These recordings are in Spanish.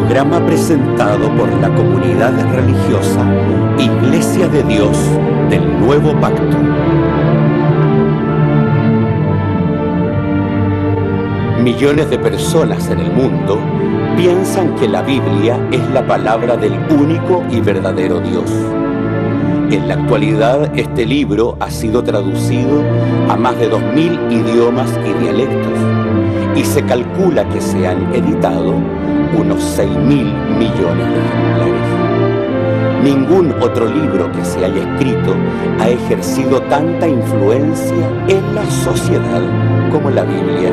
programa presentado por la comunidad religiosa Iglesia de Dios del Nuevo Pacto. Millones de personas en el mundo piensan que la Biblia es la palabra del único y verdadero Dios. En la actualidad, este libro ha sido traducido a más de 2000 idiomas y dialectos, y se calcula que se han editado unos 6.000 millones de ejemplares. Ningún otro libro que se haya escrito ha ejercido tanta influencia en la sociedad como la Biblia.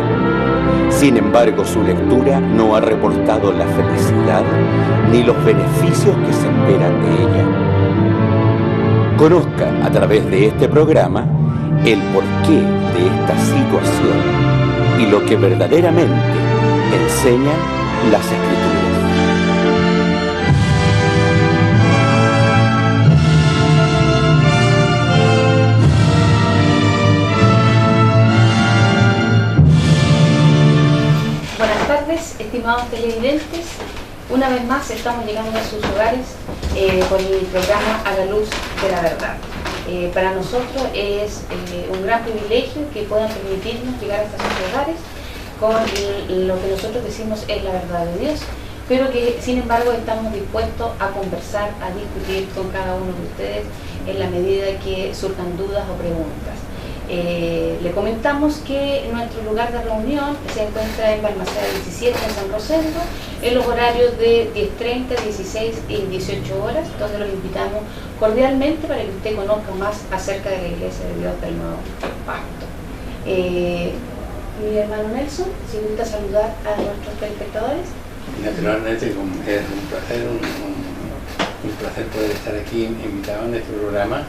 Sin embargo, su lectura no ha reportado la felicidad ni los beneficios que se esperan de ella. Conozca a través de este programa el porqué de esta situación y lo que verdaderamente enseñan las Escrituras. Buenas tardes, estimados televidentes. Una vez más estamos llegando a sus hogares con el programa A la Luz de la Verdad. Para nosotros es un gran privilegio que puedan permitirnos llegar hasta sus hogares con lo que nosotros decimos es la verdad de Dios, pero que sin embargo estamos dispuestos a conversar, a discutir con cada uno de ustedes en la medida que surjan dudas o preguntas. Le comentamos que nuestro lugar de reunión se encuentra en Balmaceda 17 en San Rosendo, en los horarios de 10:30, 16 y 18 horas, donde los invitamos cordialmente para que usted conozca más acerca de la Iglesia de Dios del Nuevo Pacto. Mi hermano Nelson, si gusta saludar a nuestros telespectadores. Naturalmente es un placer poder estar aquí invitado en este programa,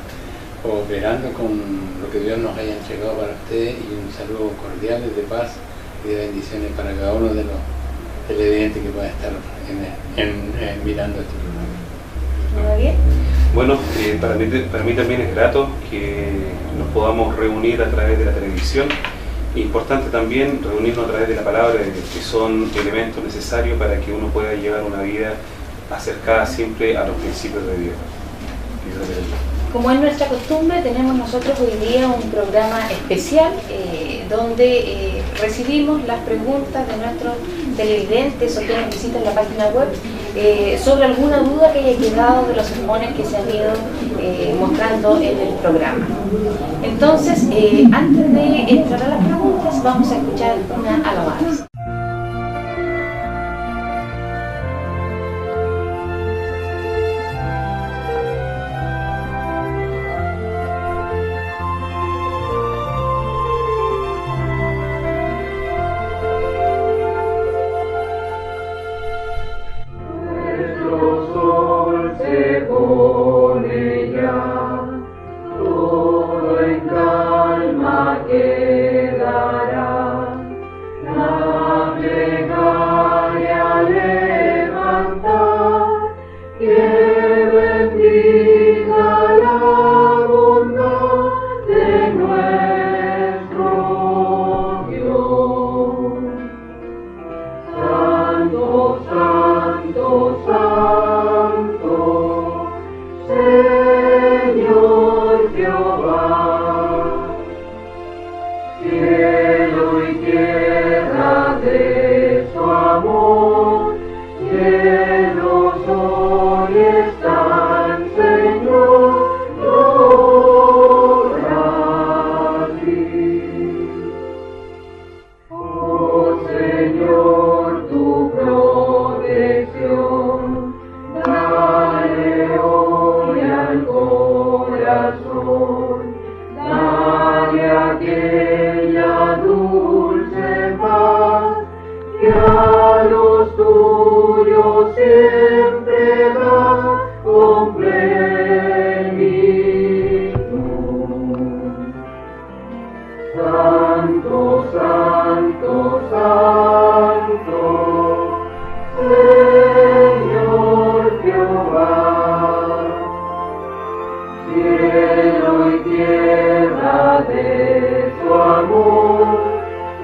cooperando con lo que Dios nos haya entregado para ustedes, y un saludo cordial de paz y de bendiciones para cada uno de los televidentes que puedan estar mirando este programa. Muy bien. Bueno, para mí también es grato que nos podamos reunir a través de la televisión. Importante también reunirnos a través de la palabra de Dios, que son elementos necesarios para que uno pueda llevar una vida acercada siempre a los principios de Dios. Como es nuestra costumbre, tenemos nosotros hoy día un programa especial donde recibimos las preguntas de nuestros televidentes o quienes visitan la página web sobre alguna duda que haya quedado de los sermones que se han ido mostrando en el programa. Entonces, antes de entrar a las preguntas, vamos a escuchar una alabanza.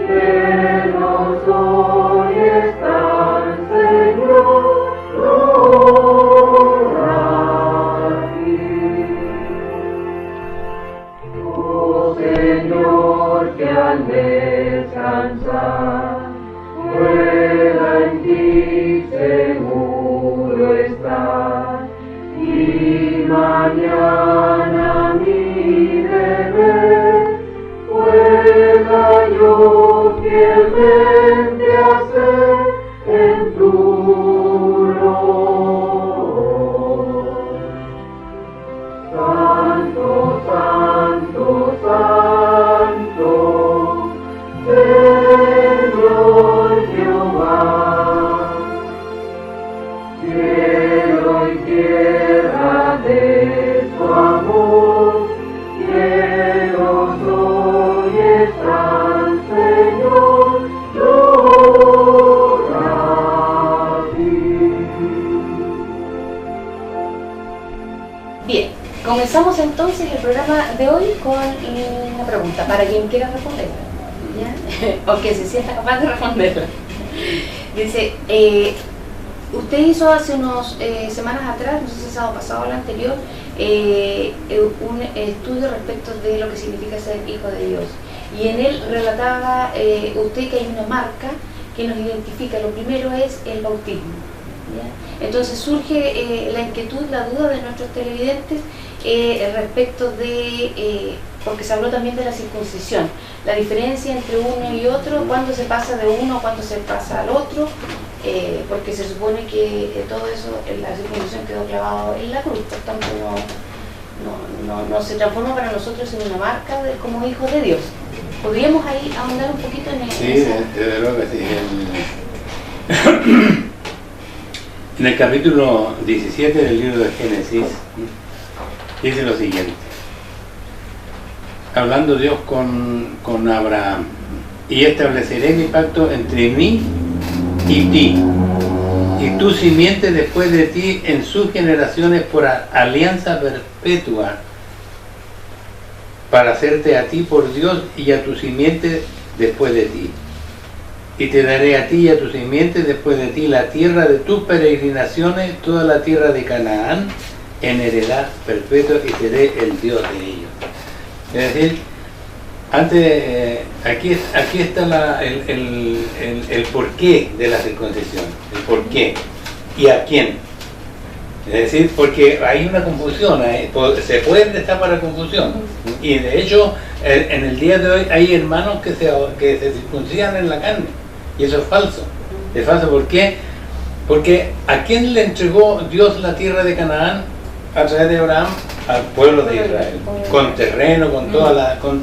Llenos hoy están, Señor. Comenzamos entonces el programa de hoy con una pregunta, para quien quiera responderla, ¿ya? O que se sienta capaz de responderla. Dice, usted hizo hace unas semanas atrás, no sé si el sábado pasado o el anterior, un estudio respecto de lo que significa ser hijo de Dios. Y en él relataba usted que hay una marca que nos identifica. Lo primero es el bautismo, ¿ya? Entonces surge la inquietud, la duda de nuestros televidentes respecto de, porque se habló también de la circuncisión, la diferencia entre uno y otro, cuándo se pasa de uno, cuándo se pasa al otro, porque se supone que todo eso, la circuncisión quedó clavado en la cruz, por tanto no se transforma para nosotros en una marca como hijos de Dios. ¿Podríamos ahí ahondar un poquito en eso? Sí, desde luego que sí. En el capítulo 17 del libro de Génesis dice lo siguiente, hablando Dios con Abraham: y estableceré mi pacto entre mí y ti, y tu simiente después de ti en sus generaciones por alianza perpetua, para hacerte a ti por Dios y a tu simiente después de ti. Y te daré a ti y a tu simiente después de ti la tierra de tus peregrinaciones, toda la tierra de Canaán, en heredad perpetua, y seré el Dios de ellos. Es decir, antes, aquí está el porqué de la circuncisión, el porqué y a quién. Es decir, porque hay una confusión, se puede prestar para confusión, y de hecho en el día de hoy hay hermanos que se circuncidan en la carne, y eso es falso. Es falso, ¿por qué? Porque ¿a quién le entregó Dios la tierra de Canaán? A través de Abraham, al pueblo de Israel, con terreno, con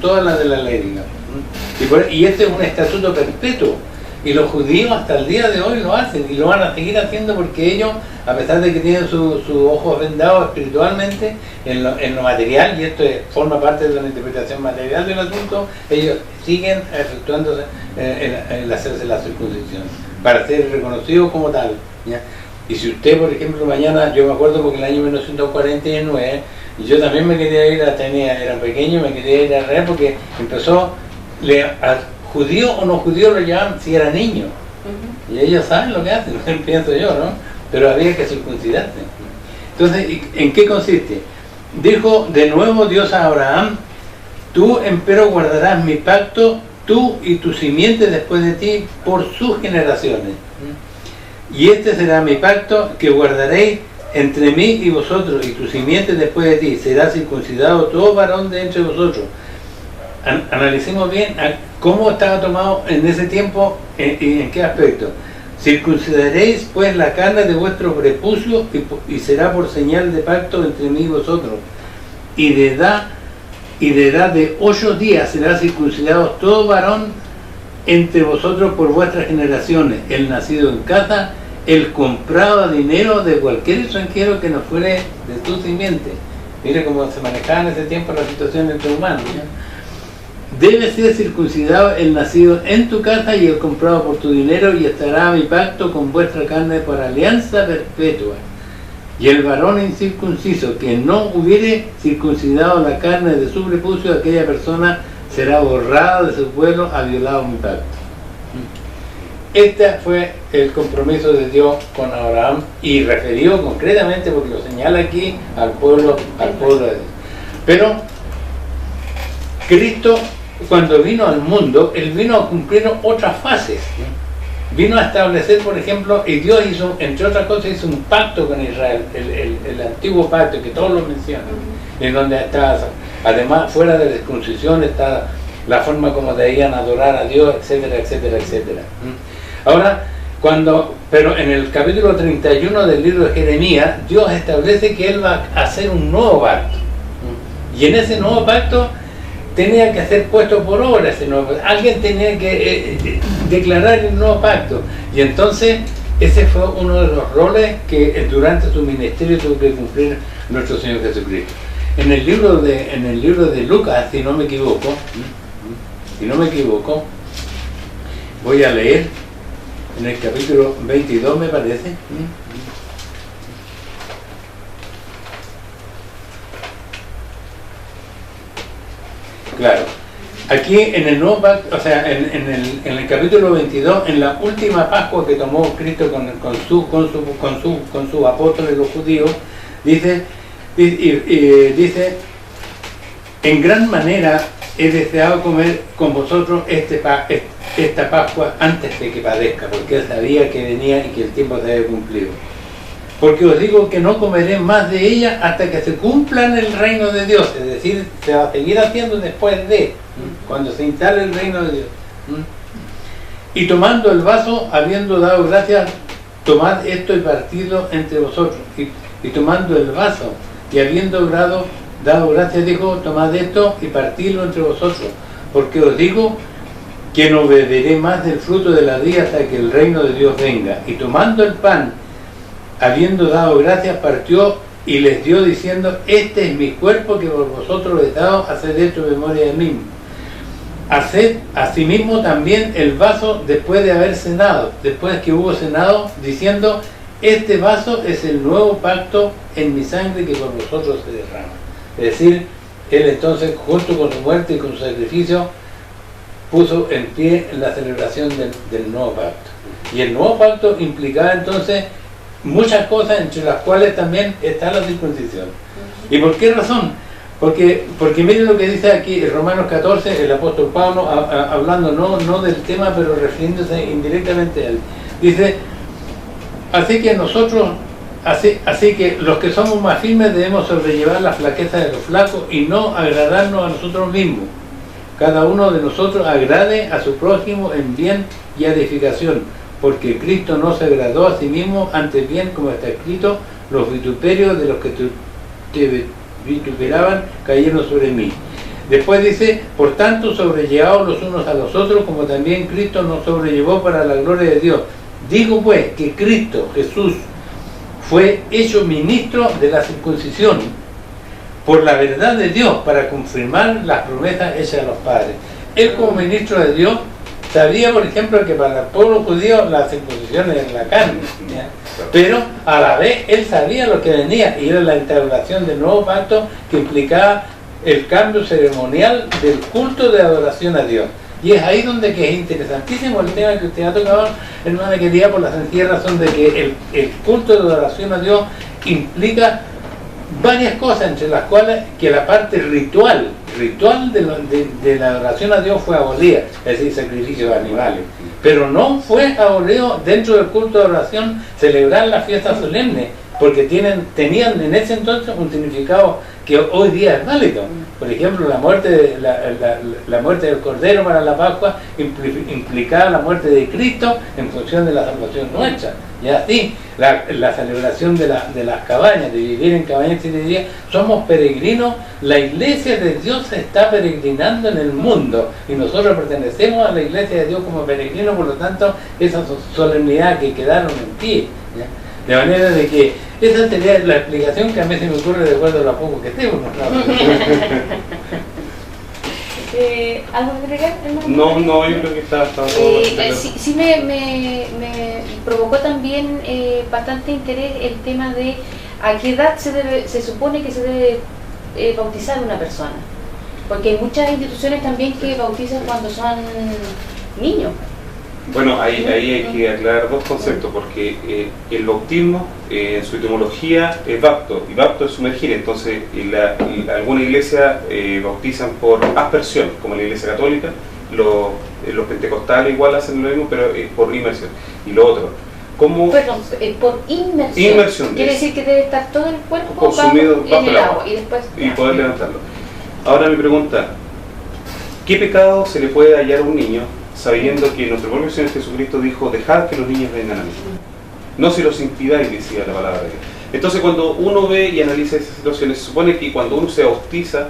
toda la de la ley, digamos. Y este es un estatuto perpetuo, y los judíos hasta el día de hoy lo hacen, y lo van a seguir haciendo, porque ellos, a pesar de que tienen sus ojos vendados espiritualmente en lo material, y esto forma parte de la interpretación material del asunto, ellos siguen efectuándose el hacerse la circuncisión, para ser reconocidos como tal, ¿ya? Y si usted, por ejemplo, mañana, yo me acuerdo porque el año 1949, y yo también me quería ir era pequeño, me quería ir a Israel, porque empezó, judío o no judío lo llamaban si era niño. Y ellos saben lo que hacen, pienso yo, ¿no? Pero había que circuncidarse. Entonces, ¿en qué consiste? Dijo de nuevo Dios a Abraham: tú empero guardarás mi pacto, tú y tu simiente después de ti, por sus generaciones. Y este será mi pacto que guardaréis entre mí y vosotros, y tu simiente después de ti. Será circuncidado todo varón de entre vosotros. Analicemos bien cómo estaba tomado en ese tiempo y en qué aspecto. Circuncidaréis pues la carne de vuestro prepucio, y será por señal de pacto entre mí y vosotros. Y de edad de 8 días será circuncidado todo varón entre vosotros por vuestras generaciones, el nacido en casa, el comprado a dinero de cualquier extranjero que no fuere de tu simiente. Mire cómo se manejaba en ese tiempo la situación entre humanos, ¿ya? Debe ser circuncidado el nacido en tu casa y el comprado por tu dinero, y estará mi pacto con vuestra carne por alianza perpetua. Y el varón incircunciso que no hubiere circuncidado la carne de su prepucio, aquella persona será borrada de su pueblo, ha violado mi pacto. Este fue el compromiso de Dios con Abraham, y referido concretamente, porque lo señala aquí, al pueblo de Dios. Pero Cristo, cuando vino al mundo, Él vino a cumplir otras fases. Vino a establecer, por ejemplo, y Dios hizo, entre otras cosas, hizo un pacto con Israel, el antiguo pacto que todos lo mencionan, en donde está, además, fuera de la circuncisión, está la forma como debían adorar a Dios, etcétera, etcétera, etcétera. Ahora, pero en el capítulo 31 del libro de Jeremías, Dios establece que Él va a hacer un nuevo pacto. Y en ese nuevo pacto tenía que ser puesto por obra ese nuevo pacto. Alguien tenía que declarar el nuevo pacto. Y entonces, ese fue uno de los roles que durante su ministerio tuvo que cumplir nuestro Señor Jesucristo. En el libro de Lucas, si no me equivoco, voy a leer en el capítulo 22, me parece. Claro. Aquí en el nuevo pacto, o sea, en el capítulo 22, en la última Pascua que tomó Cristo con sus apóstoles los judíos, dice, en gran manera he deseado comer con vosotros esta Pascua antes de que padezca, porque él sabía que venía y que el tiempo se había cumplido. Porque os digo que no comeré más de ella hasta que se cumpla en el reino de Dios, es decir, se va a seguir haciendo después de, cuando se instale el reino de Dios. Y tomando el vaso, habiendo dado gracias, tomad esto y partidlo entre vosotros. Y tomando el vaso y habiendo dado gracias, dijo, tomad esto y partidlo entre vosotros, porque os digo que no beberé más del fruto de la vid hasta que el reino de Dios venga. Y tomando el pan, habiendo dado gracias, partió y les dio diciendo, este es mi cuerpo que por vosotros he dado, haced esto en memoria de mí. Haced asimismo también el vaso después de haber cenado, después que hubo cenado, diciendo, este vaso es el nuevo pacto en mi sangre que por vosotros se derrama. Es decir, él entonces, junto con su muerte y con su sacrificio, puso en pie la celebración del nuevo pacto. Y el nuevo pacto implicaba entonces muchas cosas, entre las cuales también está la circuncisión. ¿Y por qué razón? Porque miren lo que dice aquí en Romanos 14, el apóstol Pablo, hablando no del tema, pero refiriéndose indirectamente a él. Dice, así que los que somos más firmes debemos sobrellevar la flaqueza de los flacos y no agradarnos a nosotros mismos. Cada uno de nosotros agrade a su prójimo en bien y edificación, porque Cristo no se agradó a sí mismo, antes bien, como está escrito, los vituperios de los que te vituperaban cayeron sobre mí. Después dice, por tanto sobrellevaos los unos a los otros, como también Cristo nos sobrellevó para la gloria de Dios. Digo pues que Cristo Jesús fue hecho ministro de la circuncisión por la verdad de Dios, para confirmar las promesas hechas a los padres. Él, como ministro de Dios, sabía, por ejemplo, que para el pueblo judío la circuncisión era en la carne, ¿ya? Pero a la vez él sabía lo que venía, y era la instauración del nuevo pacto, que implicaba el cambio ceremonial del culto de adoración a Dios. Y es ahí donde que es interesantísimo el tema que usted ha tocado, hermana querida, por la sencilla razón de que el culto de adoración a Dios implica varias cosas, entre las cuales que la parte ritual de la adoración a Dios fue abolida, es decir, sacrificios de animales, pero no fue abolido dentro del culto de adoración celebrar las fiestas solemnes, porque tenían en ese entonces un significado que hoy día es válido. Por ejemplo, la muerte del Cordero para la Pascua implicaba la muerte de Cristo en función de la salvación nuestra. Y así, la celebración de las cabañas, de vivir en cabañas 7 días, somos peregrinos, la iglesia de Dios se está peregrinando en el mundo, y nosotros pertenecemos a la iglesia de Dios como peregrinos, por lo tanto, esa solemnidad que quedaron en pie, ¿ya? De manera de que esa sería la explicación que a mí se me ocurre de acuerdo a lo poco que tengo. ¿Algo que agregar? No, yo creo que está todo. Sí me provocó también bastante interés el tema de a qué edad se supone que se debe bautizar una persona. Porque hay muchas instituciones también que bautizan cuando son niños. Bueno, ahí hay que aclarar dos conceptos, porque el bautismo, en su etimología, es bapto, y bapto es sumergir. Entonces, alguna iglesia bautizan por aspersión, como la iglesia católica, los pentecostales igual hacen lo mismo, pero por inmersión. Y lo otro, ¿cómo? Perdón, por inmersión. Inmersión. Quiere decir que debe estar todo el cuerpo consumido en el agua y poder levantarlo. Ahora mi pregunta, ¿qué pecado se le puede hallar a un niño sabiendo que nuestro propio Señor Jesucristo dijo, dejad que los niños vengan a mí? No se los impidáis, decía la palabra de Dios. Entonces, cuando uno ve y analiza esas situaciones, se supone que cuando uno se bautiza,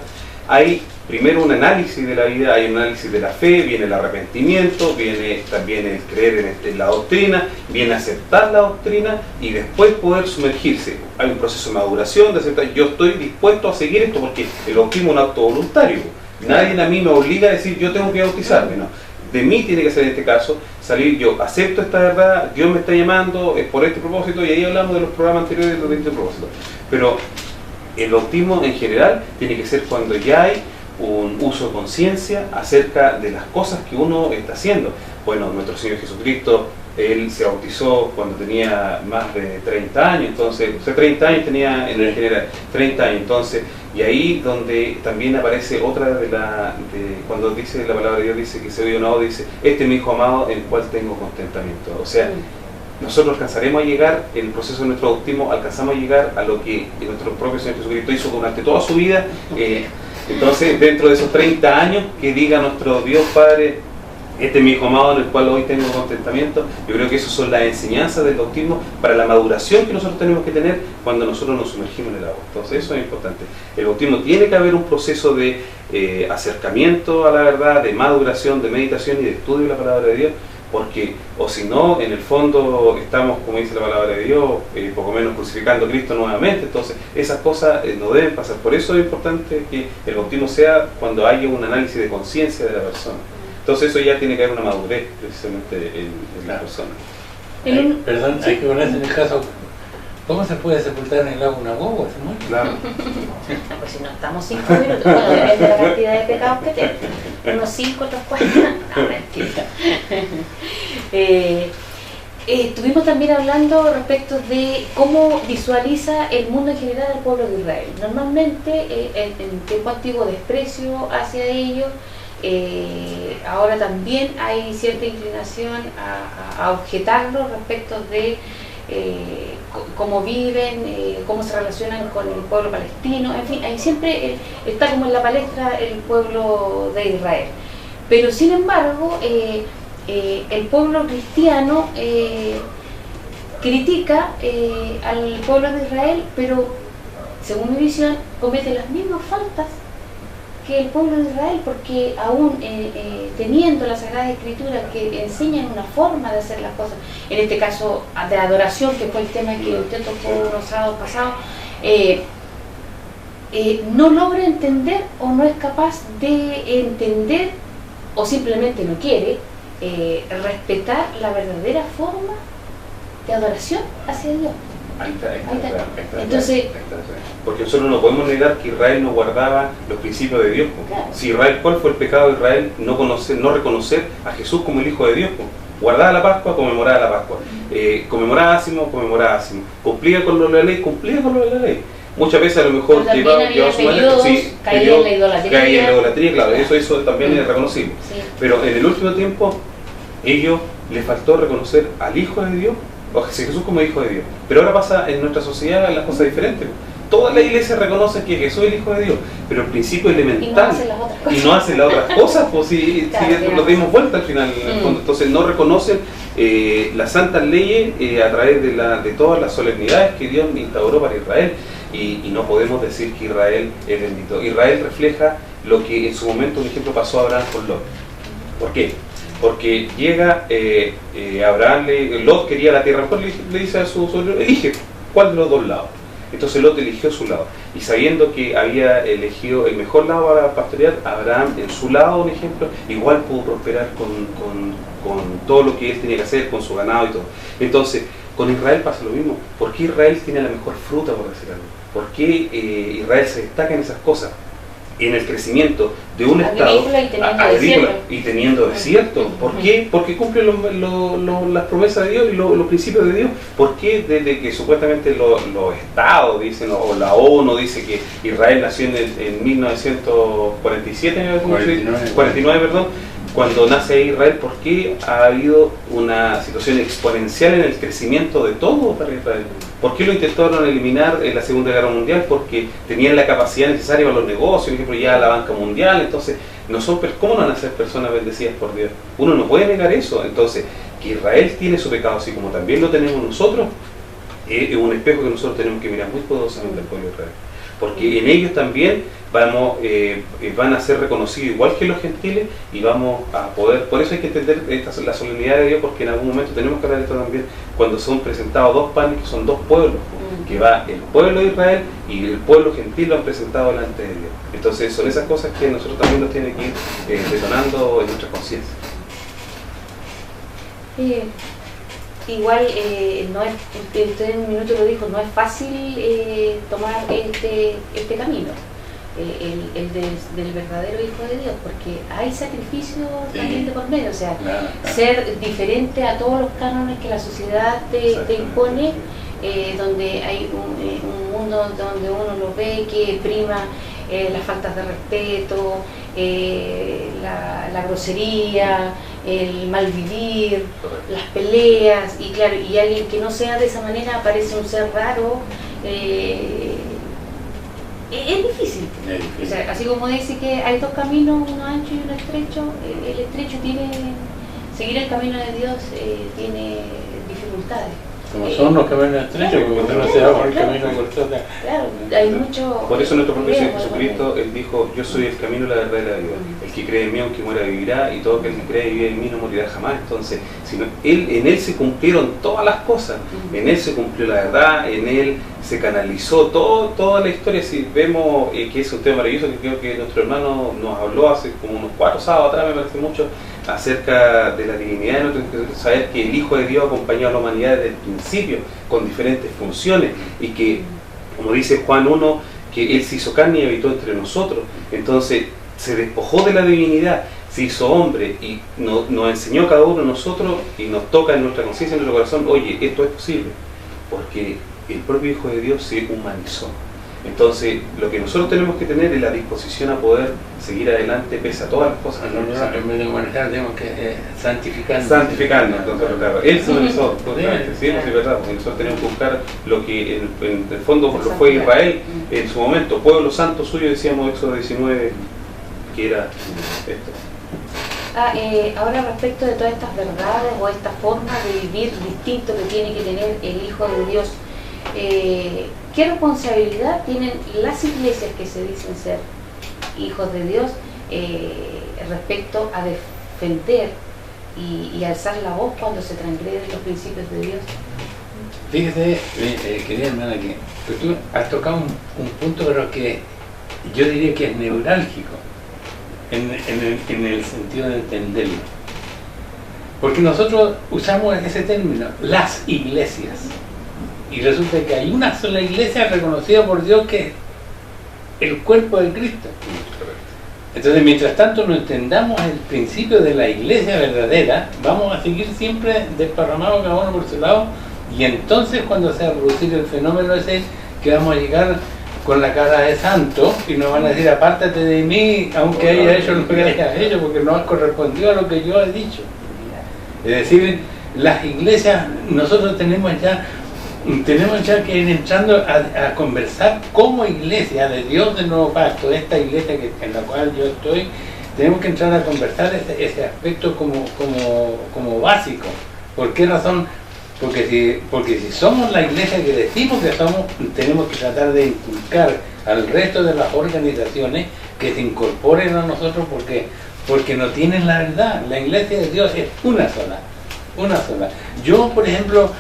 hay primero un análisis de la vida, hay un análisis de la fe, viene el arrepentimiento, viene también el creer en la doctrina, viene aceptar la doctrina y después poder sumergirse. Hay un proceso de maduración, de aceptar, yo estoy dispuesto a seguir esto, porque el bautismo es un acto voluntario. Nadie a mí me obliga a decir, yo tengo que bautizarme, no. De mí tiene que ser en este caso, salir yo, acepto esta verdad, Dios me está llamando, es por este propósito, y ahí hablamos de los programas anteriores de los distintos propósitos. Pero el bautismo en general tiene que ser cuando ya hay un uso de conciencia acerca de las cosas que uno está haciendo. Bueno, nuestro Señor Jesucristo, Él se bautizó cuando tenía más de 30 años, entonces, o sea, 30 años tenía en el general, 30 años, entonces, y ahí donde también aparece otra de cuando dice la palabra de Dios, dice que se oye una voz, dice, este es mi hijo amado en el cual tengo contentamiento. O sea, nosotros alcanzaremos a llegar, en el proceso de nuestro bautismo, alcanzamos a llegar a lo que nuestro propio Señor Jesucristo hizo durante toda su vida. Entonces, dentro de esos 30 años, que diga nuestro Dios Padre, este es mi hijo amado en el cual hoy tengo contentamiento. Yo creo que esas son las enseñanzas del bautismo para la maduración que nosotros tenemos que tener cuando nosotros nos sumergimos en el agua. Entonces eso es importante. El bautismo tiene que haber un proceso de acercamiento a la verdad, de maduración, de meditación y de estudio de la palabra de Dios, porque o si no, en el fondo estamos, como dice la palabra de Dios, poco menos crucificando a Cristo nuevamente. Entonces esas cosas no deben pasar. Por eso es importante que el bautismo sea cuando haya un análisis de conciencia de la persona. Entonces eso ya tiene que haber una madurez precisamente en la persona. Perdón, hay que ponerse en el caso, ¿cómo se puede sepultar en el agua una guagua? ¿Se muere? Claro. Pues si no estamos 5 minutos, bueno, depende de la cantidad de pecados que tengan. Unos 5, otros 4, no, mentira. Estuvimos también hablando respecto de cómo visualiza el mundo en general al pueblo de Israel. Normalmente, en tiempo antiguo, desprecio hacia ellos. Ahora también hay cierta inclinación a objetarlo respecto de cómo viven, cómo se relacionan con el pueblo palestino, en fin, ahí siempre está como en la palestra el pueblo de Israel. Pero sin embargo, el pueblo cristiano critica al pueblo de Israel, pero según mi visión comete las mismas faltas que el pueblo de Israel, porque aún teniendo la Sagrada Escritura que enseñan una forma de hacer las cosas, en este caso de adoración, que fue el tema que usted tocó unos sábados pasados, no logra entender o no es capaz de entender o simplemente no quiere respetar la verdadera forma de adoración hacia Dios. Ahí está. Entonces, porque nosotros no podemos negar que Israel no guardaba los principios de Dios. Claro. Si Israel, ¿cuál fue el pecado de Israel? No reconocer a Jesús como el Hijo de Dios. Guardaba la Pascua, conmemoraba la Pascua. Conmemoraba Ásimo. Cumplía con lo de la ley, cumplía con lo de la ley. Muchas veces a lo mejor llevaba su manera, caía en la idolatría. Caía en la idolatría, claro, eso también es reconocible. Sí. Pero en el último tiempo, ellos les faltó reconocer al Hijo de Dios, o a Jesús como Hijo de Dios. Pero ahora pasa en nuestra sociedad las cosas diferentes. Toda la iglesia reconoce que Jesús es el Hijo de Dios, pero el principio elemental, y no hacen las otras cosas, pues si nos dimos vuelta al final, en el fondo. Entonces no reconocen las santas leyes a través de todas las solemnidades que Dios instauró para Israel, y no podemos decir que Israel es bendito. Israel refleja lo que en su momento, por ejemplo, pasó a Abraham con Lot. ¿Por qué? Porque llega Abraham, Lot quería la tierra, pues le dice a su sobrino, elige cuál de los dos lados. Entonces Lot eligió su lado, y sabiendo que había elegido el mejor lado para pastorear, Abraham en su lado, por ejemplo, igual pudo prosperar con todo lo que él tenía que hacer, con su ganado y todo. Entonces, con Israel pasa lo mismo. ¿Por qué Israel tiene la mejor fruta, por decir algo? ¿Por qué Israel se destaca en esas cosas? En el crecimiento de un estado agrícola y teniendo desierto. ¿Por qué? Porque cumple las promesas de Dios y los principios de Dios. ¿Por qué? Desde que supuestamente los estados dicen, o la ONU dice que Israel nació en 1947, 49, perdón, cuando nace Israel, ¿por qué ha habido una situación exponencial en el crecimiento de todo para Israel? ¿Por qué lo intentaron eliminar en la Segunda Guerra Mundial? Porque tenían la capacidad necesaria para los negocios, por ejemplo, ya la banca mundial. Entonces, ¿cómo no van a ser personas bendecidas por Dios? Uno no puede negar eso. Entonces, que Israel tiene su pecado, así como también lo tenemos nosotros, es un espejo que nosotros tenemos que mirar muy poderosamente al pueblo de Israel. Porque en ellos también van a ser reconocidos igual que los gentiles, y vamos a poder, por eso hay que entender la solemnidad de Dios, porque en algún momento tenemos que hablar de esto también, cuando son presentados dos panes, que son dos pueblos, que va el pueblo de Israel y el pueblo gentil, lo han presentado delante de Dios. Entonces son esas cosas que nosotros también nos tienen que ir detonando en nuestra conciencia. Igual, no es, usted en un minuto lo dijo, no es fácil tomar este camino, del verdadero Hijo de Dios, porque hay sacrificio también de por medio, o sea, ser diferente a todos los cánones que la sociedad te impone, donde hay un mundo donde uno lo ve que prima las faltas de respeto, la grosería, el malvivir, las peleas, y claro, y alguien que no sea de esa manera parece un ser raro. Es difícil. O sea, así como dice que hay dos caminos, uno ancho y uno estrecho, el estrecho seguir el camino de Dios tiene dificultades. Como son los caminos estrechos, porque no se va por el camino corto. Claro, hay mucho. Por eso nuestro propio Señor Jesucristo, Él dijo: yo soy el camino, la verdad y la vida. El que cree en mí, aunque muera, vivirá, y todo aquel que cree y vive en mí no morirá jamás. Entonces, en Él se cumplieron todas las cosas. En Él se cumplió la verdad, en Él se canalizó toda la historia. Si vemos que es un tema maravilloso, que creo que nuestro hermano nos habló hace como unos 4 sábados atrás, me parece mucho, acerca de la divinidad, saber que el Hijo de Dios acompañó a la humanidad desde el principio con diferentes funciones, y que, como dice Juan 1, que Él se hizo carne y habitó entre nosotros. Entonces se despojó de la divinidad, se hizo hombre y nos enseñó a cada uno de nosotros, y nos toca en nuestra conciencia, en nuestro corazón: oye, esto es posible porque el propio Hijo de Dios se humanizó. Entonces, lo que nosotros tenemos que tener es la disposición a poder seguir adelante pese a todas las cosas. En vez de humanizar, tenemos que santificarnos. Santificarnos, entonces, claro. Él se humanizó, totalmente, sí, es verdad, porque nosotros tenemos que buscar lo que en el fondo lo fue Israel en su momento, pueblo santo suyo, decíamos Éxodo 19, que era esto. Ahora, respecto de todas estas verdades o esta forma de vivir distinto que tiene que tener el Hijo de Dios, ¿qué responsabilidad tienen las iglesias que se dicen ser hijos de Dios respecto a defender y alzar la voz cuando se transgreden los principios de Dios? Fíjese, querida hermana, que tú has tocado un punto, pero que yo diría que es neurálgico en el sentido de entenderlo, porque nosotros usamos ese término, las iglesias, y resulta que hay una sola iglesia reconocida por Dios, que es el cuerpo de Cristo. Entonces, mientras tanto no entendamos el principio de la iglesia verdadera, vamos a seguir siempre desparramados cada uno por su lado, y entonces cuando se va a producir el fenómeno ese, que vamos a llegar con la cara de santo y nos van a decir: apártate de mí, aunque haya hecho lo que haya hecho, porque no has correspondido a lo que yo he dicho. Es decir, las iglesias, nosotros tenemos ya que ir entrando a conversar como iglesia de Dios del Nuevo Pacto, esta iglesia en la cual yo estoy. Tenemos que entrar a conversar ese aspecto como básico. ¿Por qué razón? Porque si somos la iglesia que decimos que somos, tenemos que tratar de inculcar al resto de las organizaciones que se incorporen a nosotros, porque no tienen la verdad. La iglesia de Dios es una sola. Yo, por ejemplo,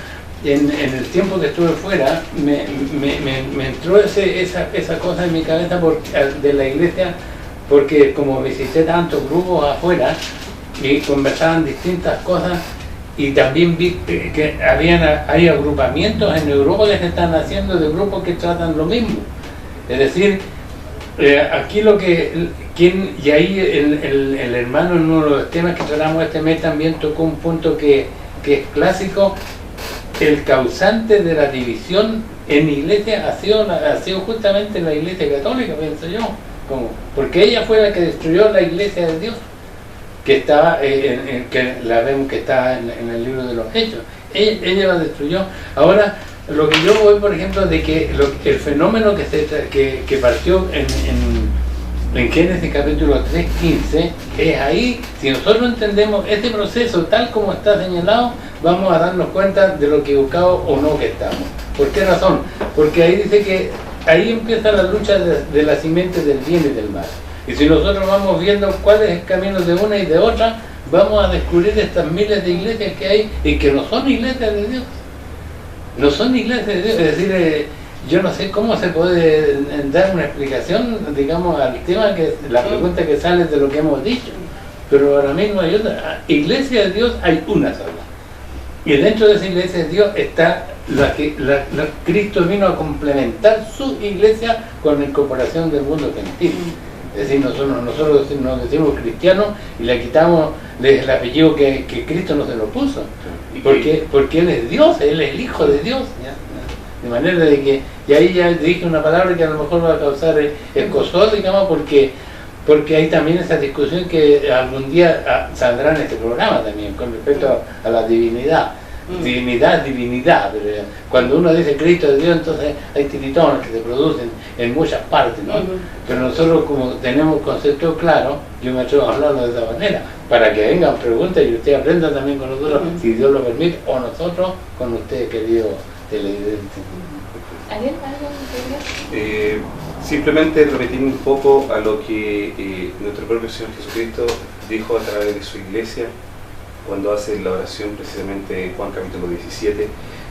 en el tiempo que estuve fuera, me entró esa cosa en mi cabeza de la iglesia, porque como visité tantos grupos afuera y conversaban distintas cosas, y también vi que hay agrupamientos en Europa que se están haciendo, de grupos que tratan lo mismo. Es decir, aquí y ahí el hermano, en uno de los temas que tratamos este mes, también tocó un punto que es clásico. El causante de la división en iglesia ha sido justamente la iglesia católica, pienso yo, porque ella fue la que destruyó la iglesia de Dios, que estaba que la vemos que está en el libro de los Hechos. Ella la destruyó. Ahora, lo que yo voy, por ejemplo, de que el fenómeno que partió en Génesis capítulo 3:15, es ahí, si nosotros entendemos este proceso tal como está señalado, vamos a darnos cuenta de lo equivocado o no que estamos. ¿Por qué razón? Porque ahí dice que ahí empieza la lucha de la simiente del bien y del mal. Y si nosotros vamos viendo cuál es el camino de una y de otra, vamos a descubrir estas miles de iglesias que hay y que no son iglesias de Dios. No son iglesias de Dios. Es decir, yo no sé cómo se puede dar una explicación, digamos, al tema, la pregunta que sale de lo que hemos dicho. Pero ahora mismo hay otra. Iglesia de Dios hay una sola. Y dentro de esa iglesia de Dios está Cristo vino a complementar su iglesia con la incorporación del mundo gentil. Es decir, nosotros nos decimos cristianos y le quitamos el apellido que Cristo nos se lo puso. Porque Él es Dios, Él es el Hijo de Dios. ¿Ya? De manera de que, y ahí ya dije una palabra que a lo mejor va a causar escozor, digamos, porque hay también esa discusión que algún día saldrá en este programa también, con respecto a la divinidad. Divinidad, pero cuando uno dice Cristo es Dios, entonces hay tiritones que se producen en muchas partes, ¿no? Pero nosotros, como tenemos concepto claro, yo me atrevo a hablarlo de esa manera, para que vengan preguntas y usted aprenda también con nosotros, si Dios lo permite, o nosotros con usted, querido televidente. ¿Alguien? Simplemente repetir un poco a lo que nuestro propio Señor Jesucristo dijo a través de su iglesia, cuando hace la oración precisamente Juan capítulo 17,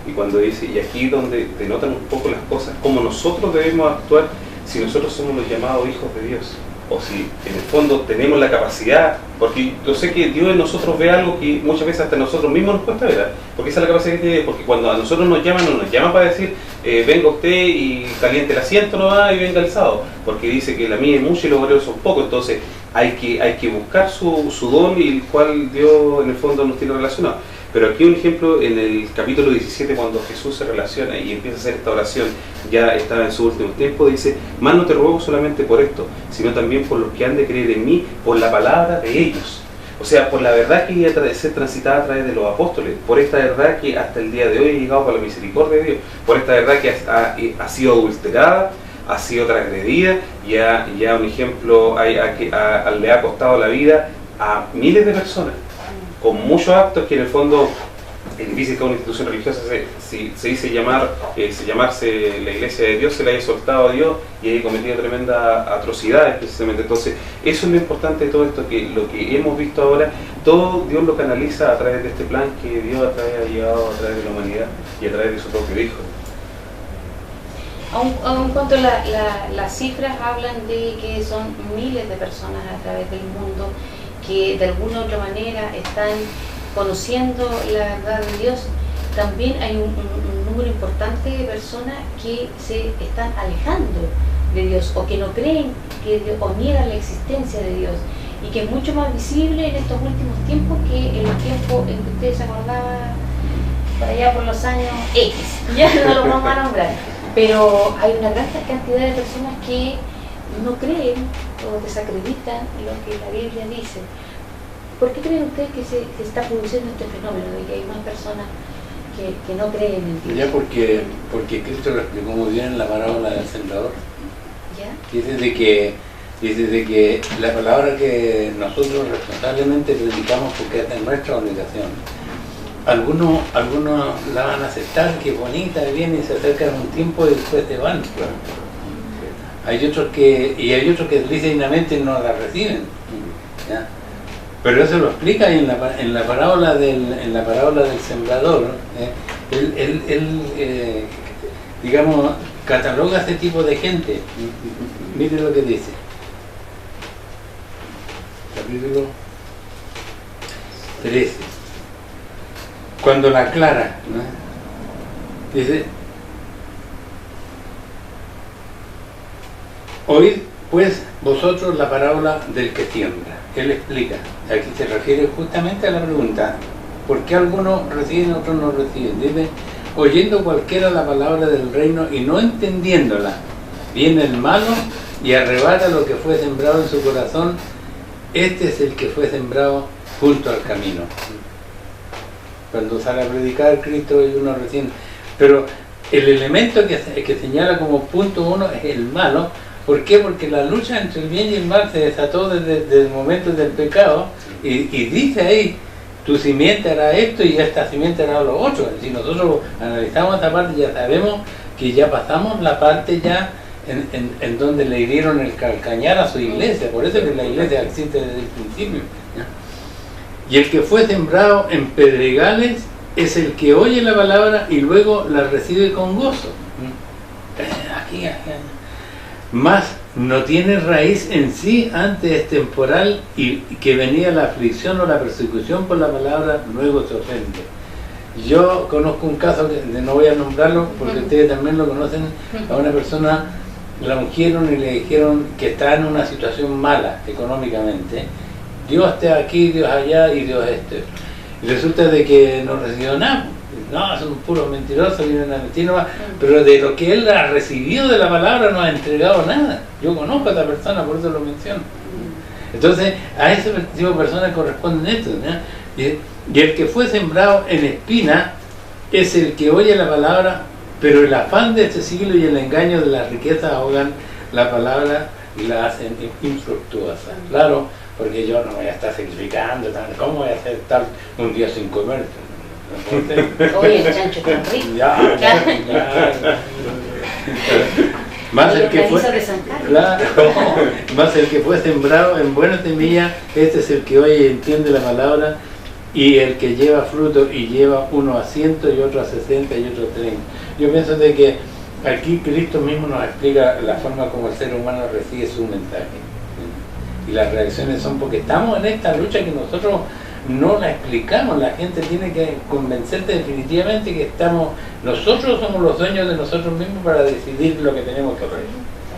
y cuando dice, y aquí donde denotan un poco las cosas, cómo nosotros debemos actuar si nosotros somos los llamados hijos de Dios, o si en el fondo tenemos la capacidad, porque yo sé que Dios en nosotros ve algo que muchas veces hasta nosotros mismos nos cuesta ver, porque esa es la capacidad que tiene, porque cuando a nosotros nos llaman, no nos llaman para decir, venga usted y caliente el asiento nomás y venga alzado, porque dice que la mía es mucha y los obreros son pocos, entonces hay que buscar su don y el cual Dios en el fondo nos tiene relacionado. Pero aquí un ejemplo en el capítulo 17, cuando Jesús se relaciona y empieza a hacer esta oración, ya estaba en su último tiempo, dice, más no te ruego solamente por esto, sino también por los que han de creer en mí, por la palabra de ellos. O sea, por la verdad que iba a ser transitada a través de los apóstoles, por esta verdad que hasta el día de hoy ha llegado por la misericordia de Dios, por esta verdad que ha sido adulterada, ha sido transgredida, ya un ejemplo le ha costado la vida a miles de personas, con muchos actos que en el fondo es difícil que una institución religiosa se dice llamarse la iglesia de Dios, se le haya soltado a Dios y haya cometido tremendas atrocidades precisamente. Entonces eso es lo importante de todo esto, que lo que hemos visto ahora, todo Dios lo canaliza a través de este plan que Dios ha llevado a través de la humanidad y a través de su propio Hijo. Aun cuando las cifras hablan de que son miles de personas a través del mundo que de alguna u otra manera están conociendo la verdad de Dios, también hay un número importante de personas que se están alejando de Dios o que no creen que Dios, o niegan la existencia de Dios, y que es mucho más visible en estos últimos tiempos que en los tiempos en que ustedes se acordaban por allá por los años X, ya no lo vamos a nombrar, pero hay una gran cantidad de personas que no creen o desacreditan lo que la Biblia dice. ¿Por qué creen ustedes que se está produciendo este fenómeno de que hay más personas que no creen en Dios? Ya porque Cristo lo explicó muy bien en la parábola del sembrador. ¿Ya? Dice de que la palabra que nosotros responsablemente predicamos porque es de nuestra obligación. Algunos la van a aceptar, que bonita, viene y se acercan un tiempo y después se van. Hay otros que lícitamente no la reciben. ¿Ya? Pero eso lo explica en la parábola del sembrador. Él digamos, cataloga a este tipo de gente. Mire lo que dice. Capítulo 13. Cuando la aclara, ¿no? Dice: oíd pues vosotros la parábola del que siembra. Él explica, aquí se refiere justamente a la pregunta, ¿por qué algunos reciben y otros no reciben? Dice: oyendo cualquiera la palabra del reino y no entendiéndola, viene el malo y arrebata lo que fue sembrado en su corazón. Este es el que fue sembrado junto al camino. Cuando sale a predicar Cristo y uno recién, pero el elemento que señala como punto uno es el malo. ¿Por qué? Porque la lucha entre el bien y el mal se desató desde el momento del pecado, y dice ahí: tu simiente hará esto y esta simiente hará lo otro. Si nosotros analizamos esta parte, ya sabemos que ya pasamos la parte ya en donde le dieron el calcañar a su iglesia. Por eso es que la iglesia existe desde el principio, ¿ya? Y el que fue sembrado en pedregales es el que oye la palabra y luego la recibe con gozo. Aquí. Mas no tiene raíz en sí, antes es temporal, y que venía la aflicción o la persecución por la palabra, luego se ofende. Yo conozco un caso, no voy a nombrarlo porque ustedes también lo conocen, a una persona la ungieron y le dijeron que está en una situación mala económicamente. Dios está aquí, Dios allá y Dios este. Y resulta de que no recibió nada. No, son puros mentirosos, vienen a mentir nomás. Pero de lo que él ha recibido de la palabra no ha entregado nada. Yo conozco a esta persona, por eso lo menciono. Entonces, a ese tipo de personas corresponden esto, ¿no? Y el que fue sembrado en espina es el que oye la palabra, pero el afán de este siglo y el engaño de las riquezas ahogan la palabra y la hacen infructuosa. Claro, porque yo no voy a estar sacrificando, ¿cómo voy a hacer estar un día sin comer? Oye, el chancho está rico. Más el que fue, claro, más el que fue sembrado en buena semilla, este es el que oye y entiende la palabra, y el que lleva fruto y lleva uno a 100 y otro a 60 y otro a 30. Yo pienso de que aquí Cristo mismo nos explica la forma como el ser humano recibe su mensaje. Y las reacciones son porque estamos en esta lucha que nosotros no la explicamos. La gente tiene que convencerte definitivamente que nosotros somos los dueños de nosotros mismos para decidir lo que tenemos que hacer.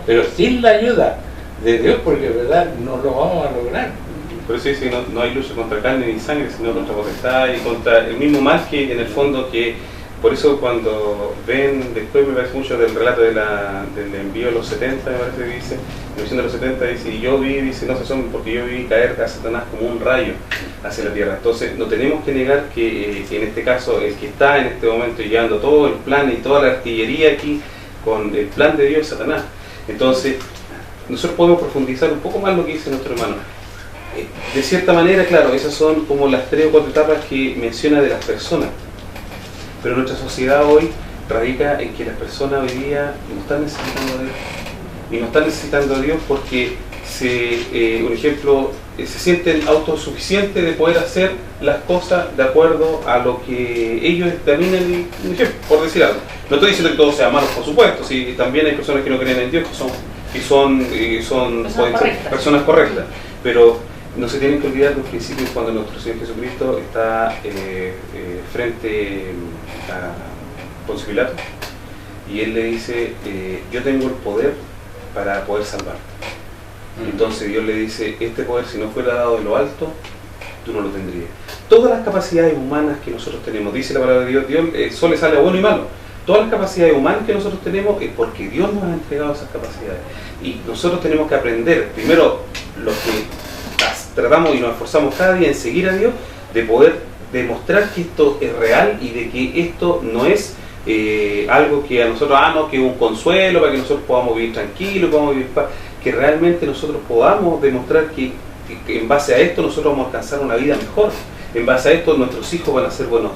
Pero sin la ayuda de Dios, porque verdad no lo vamos a lograr. Por eso dice que no hay lucha contra carne ni sangre, sino contra potestad y contra el mismo mal que en el fondo que... Por eso cuando ven, después me parece mucho del relato del envío de los 70, me parece que dice, la misión de los 70, dice, y yo vi, dice, no se asombren porque yo vi caer a Satanás como un rayo hacia la tierra. Entonces no tenemos que negar que en este caso el que está en este momento llevando todo el plan y toda la artillería aquí con el plan de Dios es Satanás. Entonces nosotros podemos profundizar un poco más lo que dice nuestro hermano. De cierta manera, claro, esas son como las 3 o 4 etapas que menciona de las personas. Pero nuestra sociedad hoy radica en que las personas hoy día no están necesitando a Dios. Y no están necesitando a Dios porque, un ejemplo, se sienten autosuficientes de poder hacer las cosas de acuerdo a lo que ellos examinan. Un ejemplo, por decir algo. No estoy diciendo que todos sean malos, por supuesto. ¿Sí? También hay personas que no creen en Dios, que son personas correctas. Pero no se tienen que olvidar de un principio cuando nuestro Señor Jesucristo está frente a Poncio Pilato y él le dice, yo tengo el poder para poder salvarte. Entonces Dios le dice, este poder si no fuera dado de lo alto, tú no lo tendrías. Todas las capacidades humanas que nosotros tenemos, dice la palabra de Dios, el sol le sale a bueno y malo. Todas las capacidades humanas que nosotros tenemos es porque Dios nos ha entregado esas capacidades. Y nosotros tenemos que aprender, primero, los que tratamos y nos esforzamos cada día en seguir a Dios, de poder demostrar que esto es real y de que esto no es algo que a nosotros, que es un consuelo para que nosotros podamos vivir tranquilos, podamos vivir paz, que realmente nosotros podamos demostrar que en base a esto nosotros vamos a alcanzar una vida mejor. En base a esto nuestros hijos van a ser buenas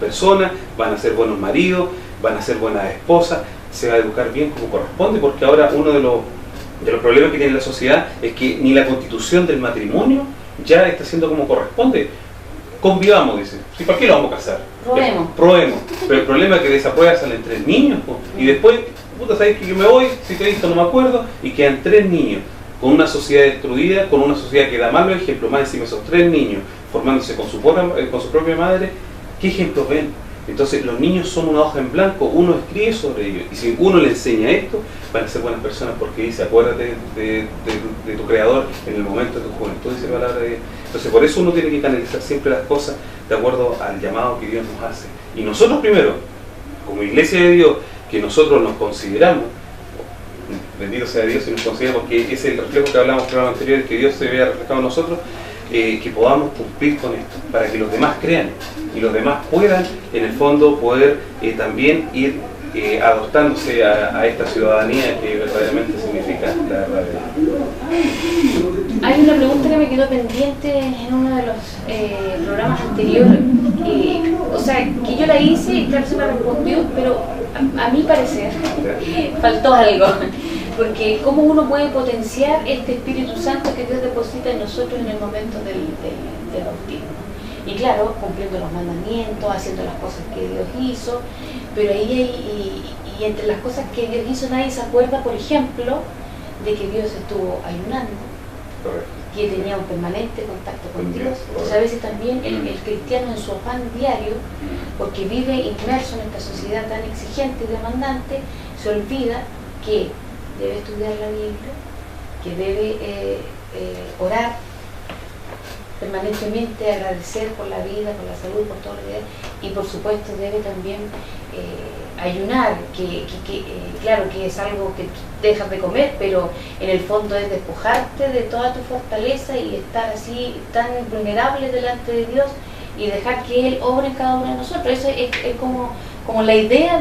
personas, van a ser buenos maridos, van a ser buenas esposas, se va a educar bien como corresponde, porque ahora uno de los problemas que tiene la sociedad es que ni la constitución del matrimonio ya está haciendo como corresponde. Convivamos, dice. ¿Sí, ¿para qué lo vamos a casar? Probemos. Pero el problema es que de esa prueba salen 3 niños, y después, sabes que yo me voy, si te he visto no me acuerdo, y quedan 3 niños, con una sociedad destruida, con una sociedad que da malos ejemplos, más encima esos 3 niños formándose con su propia madre. ¿Qué ejemplos ven? Entonces los niños son una hoja en blanco, uno escribe sobre ellos, y si uno le enseña esto, van a ser buenas personas, porque dice, acuérdate de tu Creador en el momento de tu juventud, dice la palabra de Dios. Entonces por eso uno tiene que canalizar siempre las cosas de acuerdo al llamado que Dios nos hace. Y nosotros primero, como iglesia de Dios, que nosotros nos consideramos, bendito sea Dios si nos consideramos, que es el reflejo que hablamos en el programa anterior, que Dios se vea reflejado en nosotros, que podamos cumplir con esto, para que los demás crean y los demás puedan, en el fondo, poder también ir adoptándose a esta ciudadanía que verdaderamente significa la verdad de Dios. Hay una pregunta que me quedó pendiente en uno de los programas anteriores, o sea, que yo la hice y claro, se me respondió, pero a mi parecer faltó algo. Porque cómo uno puede potenciar este Espíritu Santo que Dios deposita en nosotros en el momento del bautismo. Y claro, cumpliendo los mandamientos, haciendo las cosas que Dios hizo, pero ahí y entre las cosas que Dios hizo nadie se acuerda, por ejemplo, de que Dios estuvo ayunando, Correcto. que tenía un permanente contacto con Con Dios. Dios, Entonces a veces también el cristiano en su afán diario, porque vive inmerso en esta sociedad tan exigente y demandante, se olvida que debe estudiar la Biblia, que debe orar permanentemente, agradecer por la vida, por la salud, por todo lo que y por supuesto debe también ayunar, claro que es algo que dejas de comer, pero en el fondo es despojarte de toda tu fortaleza y estar así tan vulnerable delante de Dios y dejar que Él obre en cada uno de nosotros. Eso es como la idea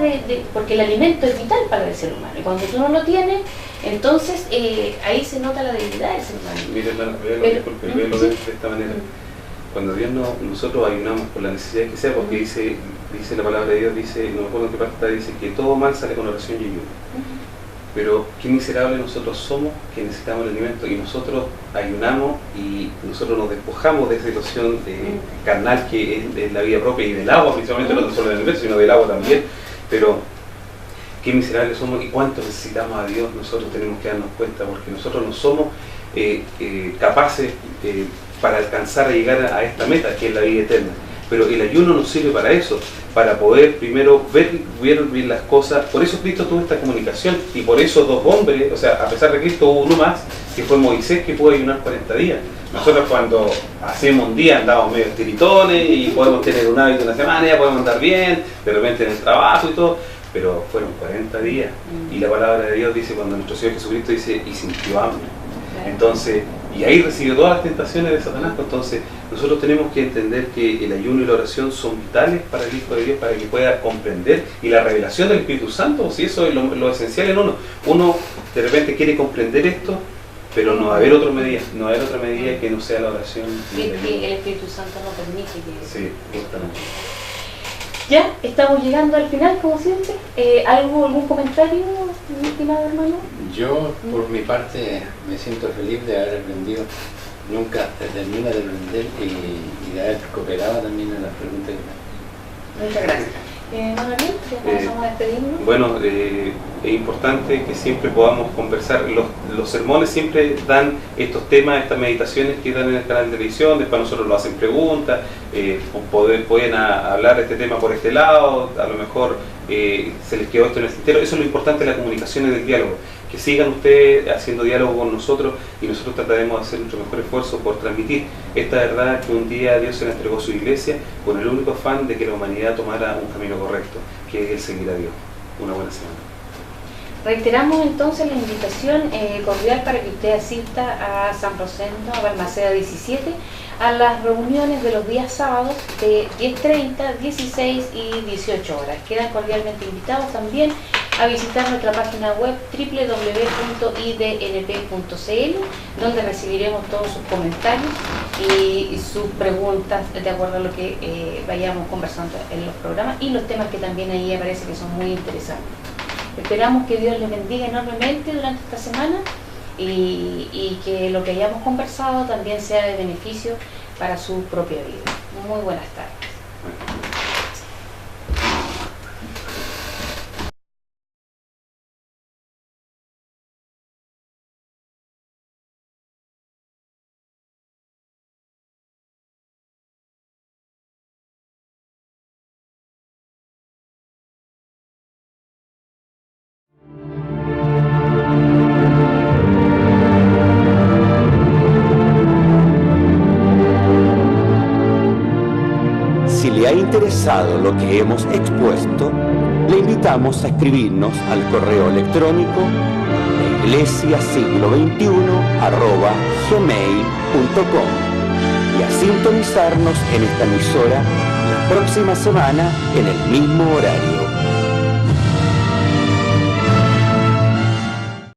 porque el alimento es vital para el ser humano, y cuando tú no lo tienes, entonces ahí se nota la debilidad del ser humano. Mire, hermano, véalo de esta manera. Cuando Dios nosotros ayunamos por la necesidad que sea, porque dice la palabra de Dios, dice, no me acuerdo en qué parte está, dice que todo mal sale con oración y ayuno. Pero qué miserables nosotros somos que necesitamos el alimento, y nosotros ayunamos y nosotros nos despojamos de esa situación carnal que es la vida propia y del agua, principalmente no solo del alimento, sino del agua también. Pero qué miserables somos y cuánto necesitamos a Dios. Nosotros tenemos que darnos cuenta, porque nosotros no somos capaces para alcanzar a llegar a esta meta que es la vida eterna. Pero el ayuno nos sirve para eso, para poder primero ver bien las cosas. Por eso Cristo tuvo esta comunicación, y por eso dos hombres, o sea, a pesar de Cristo hubo uno más, que fue Moisés, que pudo ayunar 40 días. Nosotros cuando hacemos un día andamos medio tiritones y podemos tener un hábito una semana, ya podemos andar bien, de repente en el trabajo y todo, pero fueron 40 días. Y la palabra de Dios dice, cuando nuestro Señor Jesucristo dice, y sintió hambre. Entonces, y ahí recibió todas las tentaciones de Satanás. Entonces nosotros tenemos que entender que el ayuno y la oración son vitales para el Hijo de Dios, para que pueda comprender, y la revelación del Espíritu Santo, si eso es lo esencial en uno de repente quiere comprender esto, pero no va a haber otra medida, que no sea la oración. Sí, el Espíritu Santo no permite que... Sí, justamente. Ya, estamos llegando al final, como siempre. ¿Algún comentario, mi estimado hermano? Yo, por mi parte, me siento feliz de haber aprendido. Nunca se termina de aprender y de haber cooperado también en las preguntas que me... Muchas gracias. Manuel, ya vamos a despedirnos. Bueno, es importante que siempre podamos conversar. Los sermones siempre dan estos temas, estas meditaciones que dan en el canal de televisión. Después nosotros nos hacen preguntas, pueden hablar de este tema por este lado, a lo mejor se les quedó esto en el tintero. Eso es lo importante de la comunicación y del diálogo. Que sigan ustedes haciendo diálogo con nosotros, y nosotros trataremos de hacer nuestro mejor esfuerzo por transmitir esta verdad que un día Dios se le entregó a su iglesia con el único afán de que la humanidad tomara un camino correcto, que es el seguir a Dios. Una buena semana. Reiteramos entonces la invitación cordial para que usted asista a San Rosendo, a Balmaceda 17, a las reuniones de los días sábados de 10:30, 16 y 18 horas. Quedan cordialmente invitados también a visitar nuestra página web www.idnp.cl, donde recibiremos todos sus comentarios y sus preguntas de acuerdo a lo que vayamos conversando en los programas y los temas que también ahí aparecen, que son muy interesantes. Esperamos que Dios les bendiga enormemente durante esta semana y que lo que hayamos conversado también sea de beneficio para su propia vida. Muy buenas tardes. Si le ha interesado lo que hemos expuesto, le invitamos a escribirnos al correo electrónico iglesiasiglo21@gmail.com y a sintonizarnos en esta emisora la próxima semana en el mismo horario.